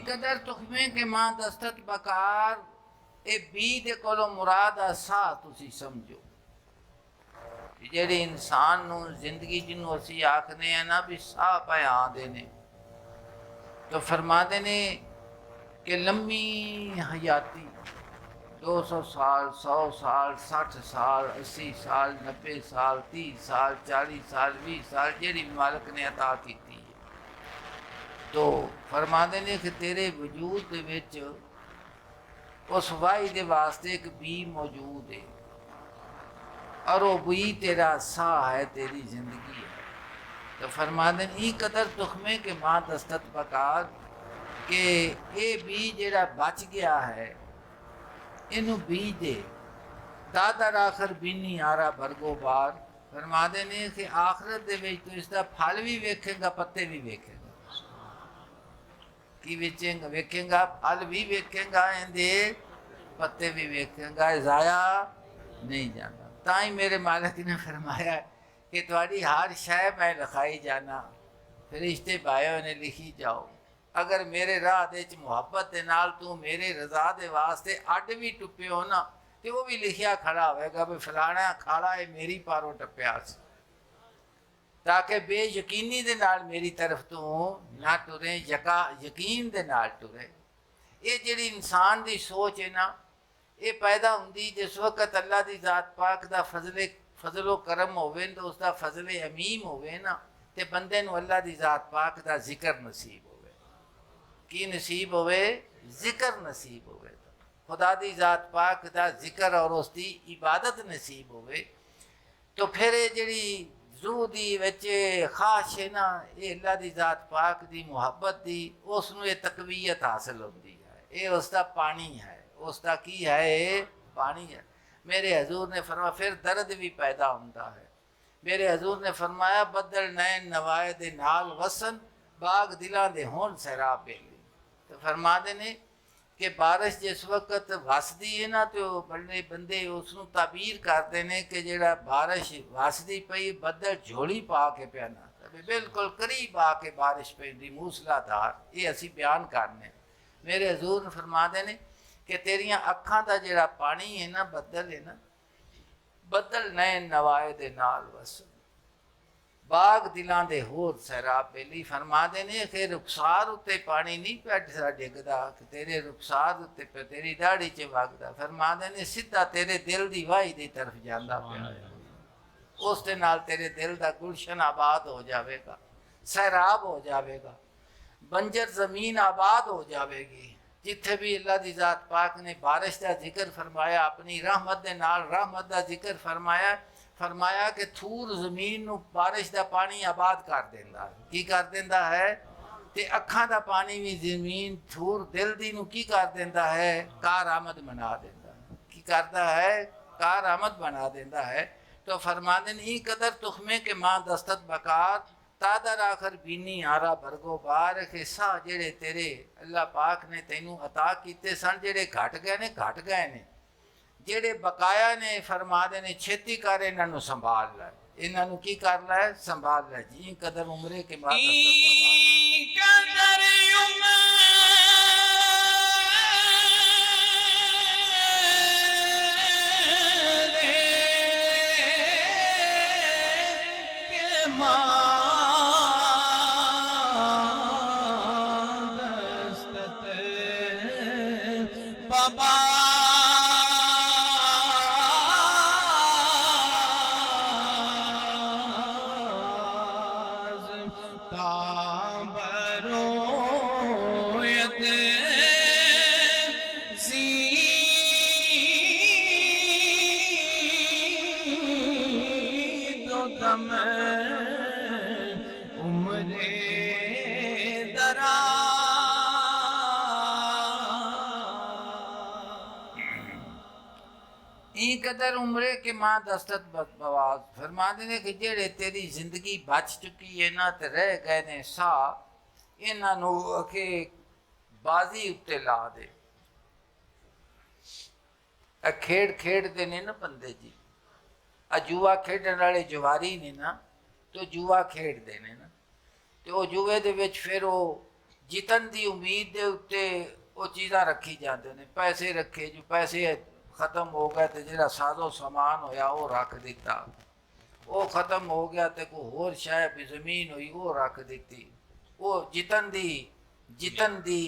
कदर तुखमे के मां दस्तत बकार, ए बी दे कोलो मुराद आ सा तुसी समझो। जेड़े इंसान नू जिंदगी जिन्हों असी आखने हैं ना भी साह पाए आते ने, तो फरमाते ने कि लम्मी हयाती 200 साल 100 साल 60 साल 80 साल 90 साल 30 साल 40 साल 20 साल जेड़ी मालिक ने अता की, तो फरमाते ने कि तेरे वजूद दे विच उस वाही दे वास्ते एक बी मौजूद है, और वो बी तेरा साह है, तेरी जिंदगी है। तो फरमाते ई कदर तुखमे के मां दस्तत बकार कि ये बी जेड़ा बच गया है इनू बीज दे, दादर आखिर बीनी आरा भरगो बार। फरमाते ने कि आखिरत दे विच तो इसका फल भी वेखेगा, पत्ते भी वेखेगा, की वेचेंगा वेखेगा, फल भी वेखेगा, इहदे पत्ते भी वेखेगा, ज़ाया नहीं जाना। ताई मेरे मालिक ने फरमाया कि तुम्हारी हर शय मैं लिखाई जाना, फरिश्ते पाए ने लिखी जाओ। अगर मेरे राह दे मुहब्बत के नाल तू मेरे रजा दे वास्ते अड भी टुपे हो ना, तो वो भी लिखिया खड़ा होगा भी फलाना खाड़ा है मेरी पारों टप्या, ताकि बेयकीनी दे नाल मेरी तरफ तू ना टुरे, यकीन दे नाल टुरे। ये जिहड़ी इंसान की सोच है ना, ये पैदा होंदी जिस वक्त अल्लाह की जात पाक का फजलो करम होवे तो उसका फजले अमीम होवे ना, ਤੇ ਬੰਦੇ ਨੂੰ ਅੱਲਾ ਦੀ ਜ਼ਾਤ ਪਾਕ ਦਾ ਜ਼ਿਕਰ ਨਸੀਬ ਹੋਵੇ। ਕੀ ਨਸੀਬ ਹੋਵੇ? ਜ਼ਿਕਰ ਨਸੀਬ ਹੋਵੇ। खुदा दी ज़ात पाक दा जिक्र और उसकी इबादत नसीब होवे तो फिर जिहड़ी रूह दी विच खाश है ना, ये अल्लाह दी ज़ात पाक दी मुहब्बत दी, उसनूं ये तकवीयत हासिल होती है। ये उसका पानी है, उसका की है? ये पानी है। मेरे हजूर ने फरमाया फिर दर्द भी पैदा होता है। मेरे हजूर ने फरमाया बदल नैन नवाए दे नाल वसन बाग दिलां दे होण सैराब बेली। तो फरमाते ने कि बारिश जिस वक्त वसदी है ना तो बड़े बंदे उसनूं ताबीर करते हैं कि जिहड़ा बारिश वसदी पई बदल झोली पा के पियाना बिल्कुल करीब आके बारिश पैंदी मूसलाधार। ये असी बयान करने। मेरे हजूर ने फरमाते हैं कि तेरियां अखां दा जिहड़ा पानी है ना, बदल है ना, बदल नए नवाए दे नाल वसन बाग दिलां दे होर सैराब बेली। फरमाते ने कि रुखसार उत्ते पानी नहीं पिया डिगदा, तेरे रुखसार उत्ते तेरी दाढ़ी च वगदा। फरमाते ने सीधा तेरे दिल दी वाही दी तरफ जांदा पिया, उस दे नाल तेरे दिल दा गुलशन आबाद हो जाएगा, सैराब हो जाएगा, बंजर जमीन आबाद हो जाएगी। जिथे भी अल्लाह दी ज़ात पाक ने बारिश का जिक्र फरमाया, अपनी रहमत दे नाल रहमत का जिक्र फरमाया, फरमाया कि थूर जमीन नूं बारिश का पानी आबाद कर देंदा है। की कर देंदा है? ते अखां दा पानी भी जमीन थूर दिल दी नूं की कर देंदा है? कार आमद बना देंदा है। की करता है? कार आमद बना देंदा है। तो फरमाते हैं ई कदर तुखमे के माँ दस्तत बकार तादर आखर बीनी आरा बरगो बार के सा जेड़े तेरे अल्लाह पाक ने तैनू अता कीते सन, जेड़े घट गए ने घट गए ने, जेड़े बकाया ने फरमाते ने छेती कर इन्हों संभाल लै, इन्हों की कर लै? संभाल लै। जी कदर उम्रे के बाद कदर उम्रे के माँ दस्तत बवाज। फरमाते ने कि जेड़े तेरी जिंदगी बच चुकी है ना ते रह गए ने सा, इन्हों के बाजी उत्ते ला दे। खेड खेडते ने ना बंदे जी, जुआ खेडन वाले जुआरी ने ना, तो जुआ खेडते ने ना, तो वो जुए दे विच फिर वो जितन की उम्मीद के उत्ते वो चीज़ां रखी जाते हैं। पैसे रखे, जो पैसे खत्म हो गए तो जो साजो समान होया वो रख दिता, वो खत्म हो गया तो कोई होर शै भी जमीन हुई वो रख दी। वो जितन दी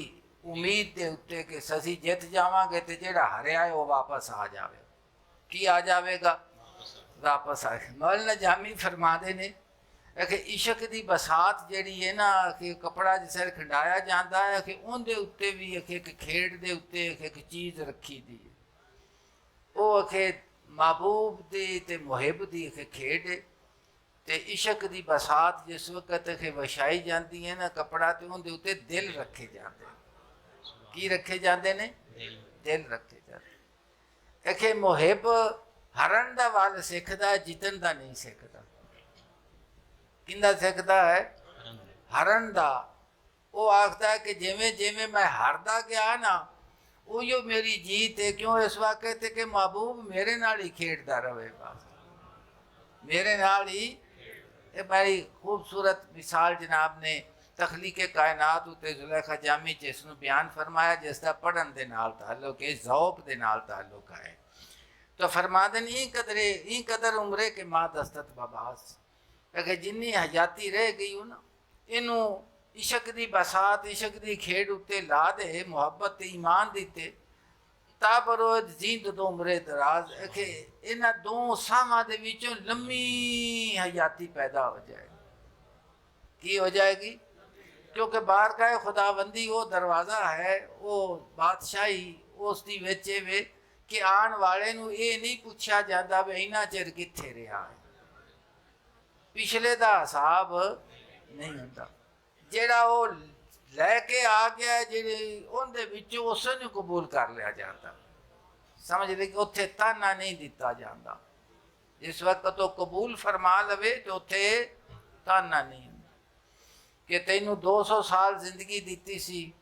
उम्मीद के उत्ते कि असीं जित जावांगे तो जिहड़ा हरिया है वो वापस आ जाए। की आ जाएगा? वापस आ। मौलाना जामी फरमाते ने कि इश्क की बसात जिहड़ी है ना, कि कपड़ा जिसले खंडाया जाता है कि उनके उत्ते भी एक खेड के उत्ते एक चीज़ रखी दी, वो अखे महबूब दी ते मुहिब दी खेड है। ते इश्क की बसात जिस वक्त अखे वछाई जाती है ना कपड़ा, तो उनके उत्ते दिल रखे जाते। की रखे जाते ने? दिल रखे जाते। अखे मुहिब हरण का वल सीखता, जितन का नहीं सीखता। किंदा सीखता है? हरण का। वो आखता है कि जिमें जिमें मैं हारदा गया ना, उयो मेरी जीत है। क्यों? इस वाकत कि महबूब मेरे नाल ही खेडता रहे, बस मेरे नाल ही। बड़ी खूबसूरत मिसाल जनाब ने तखलीक कायनात उत्ते जुलेखा जामी च इसनूं बयान फरमाया, जिसका पढ़न के नाल ताल्लुक है, ज़ौक के नाल ताल्लुक है। तो फरमादन ई कदर उम्रे के माँ दस्तत बबास, कि जिन्नी हयाती रह गई हो ना, इनू इश्क की बसात इश्क की खेड उत्ते ला दे, मुहब्बत ईमान दीते ताबरो जींद दो उम्रे दराज। कि इन्हां दो सावां दे विचों लम्मी हयाती पैदा हो जाए। की हो जाएगी, क्योंकि बारगाह खुदाबंदी वो दरवाज़ा है, वो बादशाही उसकी विच वे कि आने वाले नूं ये नहीं पूछा जाता भी इन्ना चिर कित्थे रहा है, पिछले का हिसाब नहीं होता। जेड़ा वो लैके आ गया है जी उनके विचों उस नूं कबूल कर लिया जाता, समझ ले कि उत्थे ताना नहीं दिता जाता। जिस वक्त तो कबूल फरमा लवे तो उत्थे ताना नहीं कि तैनू 200 साल जिंदगी दी सी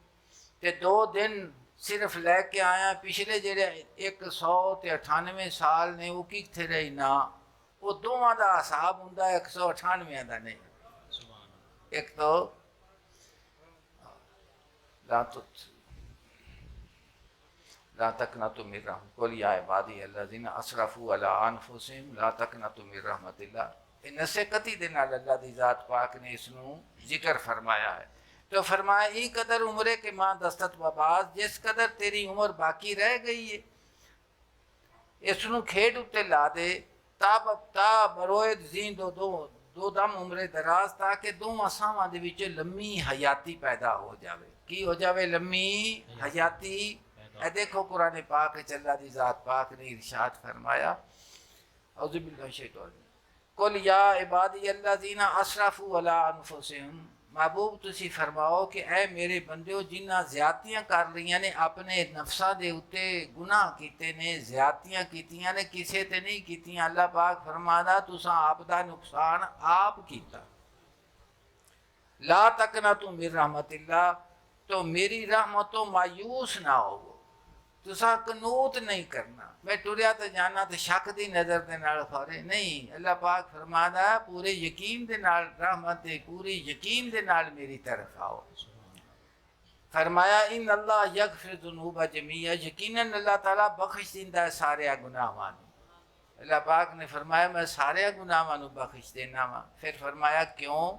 ते 2 दिन सिर्फ लैके आया, पिछले जेड़े 198 साल ने वो कित्थे रही ना, वो दोवां दा हिसाब हुंदा 198 दा नहीं। एक तो ला तकनतु मिन रहमत कुल या इबादी अल्लज़ीना असरफू अला अनफुसिहिम ला तकनतु मिन रहमतिल्लाह। इनसे कति दे नाल अल्लाह दी ज़ात पाक ने इसनूं जिक्र फरमाया है। तो फरमाया ई कदर उम्रे के माँ दस्तत बबाज, जिस कदर तेरी उम्र बाकी रह गई है इसनूं खेड उत्ते ला दे, ता बरोए जीं दो दम उम्रे दराज, ताकि दो असावां दे विच लम्मी हयाती पैदा हो जावे। की हो जावे? लम्मी हयाती। ए देखो कुरान पाक अल्लाह दी ज़ात पाक ने इरशाद फरमाया, औज़ु बिल्लाहि शैतान कुल या इबादी अल्लज़ीना असरफू अला अनफुसिहिम, महबूब तुसी फरमाओ कि ऐ मेरे बंदिओ जिन्हां ज़्यादतियां कर रही ने अपने नफ्सां दे उत्ते, गुनाह कीते ने, ज़्यादतियां कीतियां ने, किसे ते नहीं कीतियां। अल्लाह पाक फरमादा तुसां आप दा नुकसान आप कीता। ला तकनतु मिन रहमतिल्लाह, तो मेरी रहमतों मायूस ना हो, तुसा कनूत नहीं करना। मैं टुरिया तो जाना तो शक की नज़र के नाल खौरे नहीं। अल्लाह पाक फरमादा पूरे यकीन दे नाल रहमत दे, पूरे यकीन दे नाल मेरी तरफ आओ। फरमाया इन अल्लाह यगफिर ज़ुनूब जमीआ, यकीनन अल्लाह ताला बख्श दिंदा है सारे गुनाहां नूं। अल्लाह पाक ने फरमाया मैं सारे गुनाहां नूं बख्श देना वा। फिर फरमाया क्यों?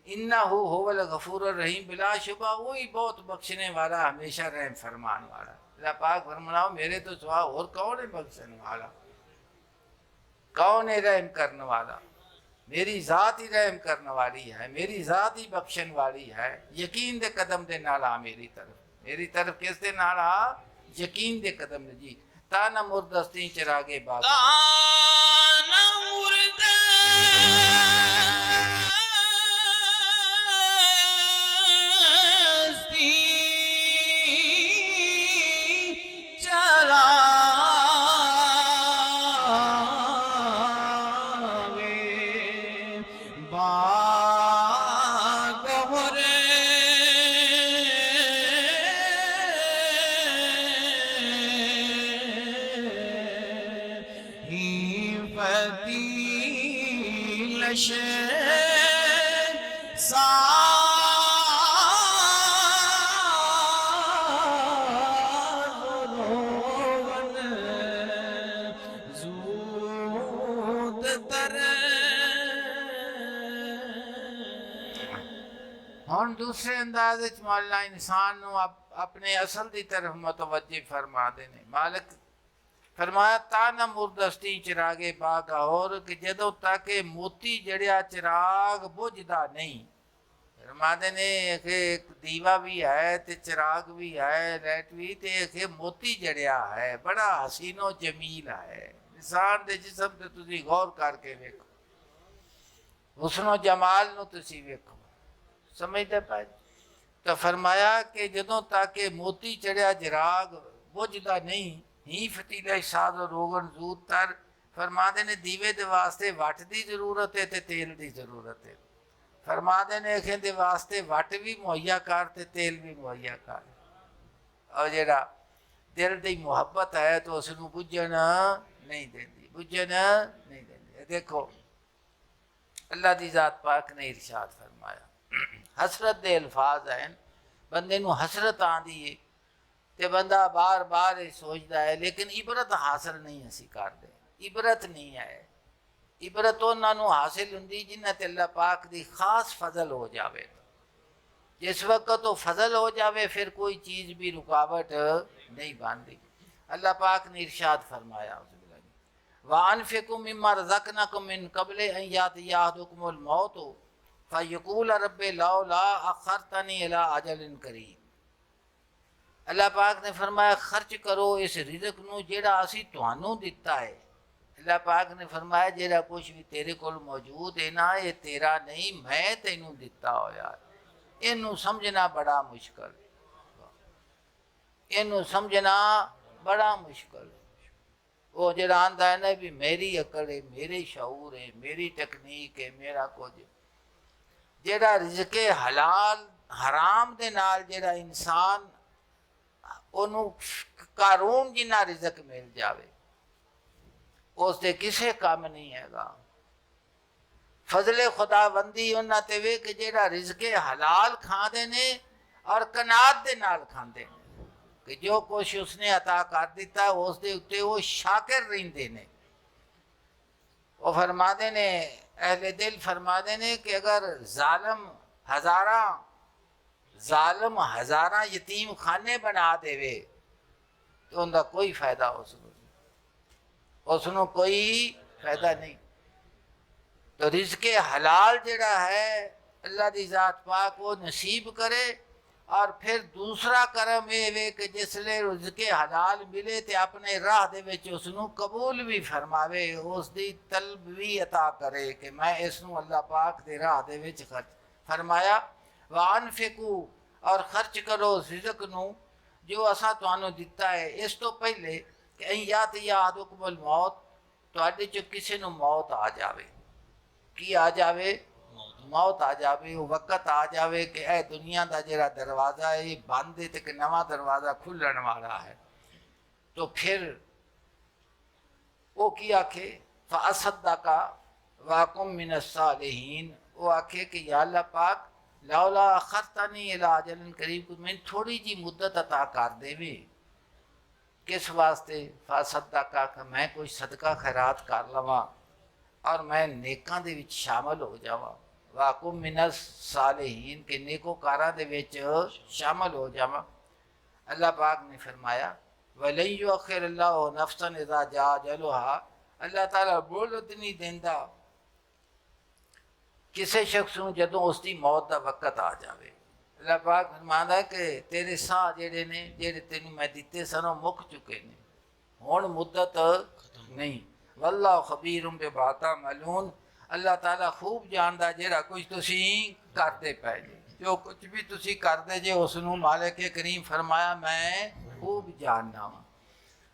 इन्नहु हुवल गफूरुर रहीम, बिलाशुबा वही बहुत बख्शने वाला, हमेशा रहम फरमान वाला। अल्लाह पाक फरमाओ मेरे तो सिवा और कौन है बख्शने वाला, कौन है रहम करने वाला? मेरी ज़ात ही रहम करने वाली है, मेरी ज़ात ही बख्शण वाली है। यकीन दे कदम दे नाल आ मेरी तरफ किस दे नाल आ? यकीन दे कदम ने जी। ताना मुर्दस्ती चिरागे बाग हुण दूसरे अंदाज मौला इंसान अपने असल की तरफ मुतवज्जे फरमा देने। मालिक फरमाया ताना मुर्दस्ती चिरागे बाग और कि जदों तक मोती जड़िया चिराग बुझदा नहीं। फरमाते ने कि एक दीवा भी है ते चिराग भी है, लाइट भी ते कि मोती जड़िया है, बड़ा हसीनो जमील है। इंसान दे जिस्म ते तुसी गौर करके वेखो, हुस्नो जमाल नूं तुसी वेखो, समझते पाए। तो फरमाया कि जदों तक मोती चढ़िया चिराग बुझदा नहीं, ही फतीले साद रोगन जूद तर। फरमाते ने दीवे दे वास्ते वट की जरूरत है ते तेल की जरूरत है। फरमाते ने कहते वास्ते वट भी मुहैया कर ते तेल भी मुहैया कर। और जरा दिल की मुहब्बत है तो उसनू बुझन नहीं देती, बुझन नहीं देती। देखो अल्लाह की ज़ात पाक ने इरशाद फरमाया, हसरत दे अल्फाज हैं, बंदे नू हसरत आंदी है तो बंदा बार बार ये सोचता है, लेकिन इबरत हासिल नहीं असी करते। इबरत नहीं है, इबरत उन्होंने हासिल होंगी जिन्हें ते अल्लाह पाक की खास फजल हो जाए। जिस वक्त तो फजल हो जाए फिर कोई चीज़ भी रुकावट नहीं बनती। अल्लाह पाक ने इरशाद फरमाया, वानफिकू मिम्मा रज़क़नाकुम मिन क़ब्ल अन यातिया अहदकुमुल मौत, फ़यक़ूल रब्बे लौला अख़रतनी इला अजलिन करीब। अल्लाह पाक ने फरमाया खर्च करो इस रिज़्क़ नूं जेड़ा असी तुहानू दिता है। अल्लाह पाक ने फरमाया जेड़ा कुछ भी तेरे कोल मौजूद है ना, ये तेरा नहीं, मैं तेनू दिता होया। इनू समझना बड़ा मुश्किल, इनू समझना बड़ा मुश्किल। वो जेड़ा आंदा है ना भी मेरी अकल है, मेरे शऊर है, मेरी तकनीक है, मेरा कुछ, जेड़ा रिज़्क़े हलाल हराम दे नाल जेड़ा इंसान ओनू कारून जिन्ना रिज़्क़ मिल जावे उस दे किसे काम नहीं हैगा। फजले खुदाबंदी उन्हां ते वे कि जेड़ा रिज़्क़े हलाल खांदे ने और कनात दे नाल खांदे ने कि जो कुछ उसने अता कर दिता उस दे उत्ते वो शाकिर रहिंदे ने। वो फरमाते ने अहले दिल फरमाते ने कि अगर जालिम हज़ारा यतीम खाने बना देवे तो उनका कोई फायदा उसनों कोई फायदा नहीं। तो रिज़्क़े हलाल जेड़ा है अल्लाह दी ज़ात पाक वो नसीब करे। और फिर दूसरा करम ये वे कि जिसले रिज़्क़े हलाल मिले तो अपने राह दे विच उसनू कबूल भी फरमावे, उसकी तलब भी अता करे कि मैं इसनू अल्लाह पाक दे राह दे विच खर्च फरमाया। वानफिकू और खर्च करो रिज़्क़ नू जो असा तुहानू दिता है। इस तो पहले कि यादुकुमुल मौत, तुहाडे चो किसी नू मौत आ जावे। की आ जावे? मौत आ जावे, वो वक़्त आ जावे कि ए दुनिया का जेड़ा दरवाज़ा है ये बंद है तो नवा दरवाज़ा खुलन वाला है। तो फिर वो की आखे फ़असद्दक़ा वाकुम मिनस सालिहीन, वो आखे कि या अल्लाह पाक लौला अख़रतनी इला अजलिन करीब, मैं थोड़ी जी मुद्दत अता कर देवे। किस वास्ते? फ़असद्दक़ा कि मैं कोई सदका खैरात कर लवां और मैं नेकां दे विच शामिल हो जावां। वाकुम मिनस सालिहीन के नेकोकारां दे विच शामिल हो जावां। अल्लाह पाक ने फरमाया वलन युअख़्खिरुल्लाहु नफ़्सन इज़ा जाअ अजलुहा, अल्लाह ताला मोहलत नहीं देंदा किसी शख्स नूं जदों उसकी मौत का वक़्त आ जाए। अल्लाह पाक फरमांदा है कि तेरे साह जेड़े ने जेड़े तेनू मैं दिते सन वो मुक चुके ने, हुण मुद्दत नहीं। वल्लाहु ख़बीरुम बिमा तअमलून, अल्लाह ताला खूब जानदा जेड़ा कुछ तुसी करते पे जे, जो कुछ भी तुसी करदे जे उसनू मालिक करीम फरमाया मैं खूब जानना वा।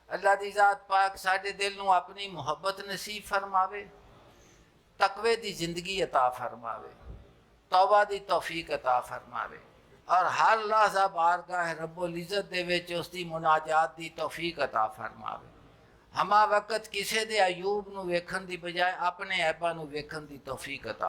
अल्लाह दी ज़ात पाक साडे दिल नू अपनी मुहब्बत नसीब फरमावे, तकवे दी जिंदगी अता फरमावे, तौबा दी तौफीक अता फरमावे और हर लहज़ा बारगाह रब्बुल इज़्ज़त दे विच उसदी मुनाजात दी तौफीक अता फरमावे। हमा वक़्त किसी दे अयूब नू वेखण दी बजाय अपने ऐबां नू वेखण दी तौफीक अता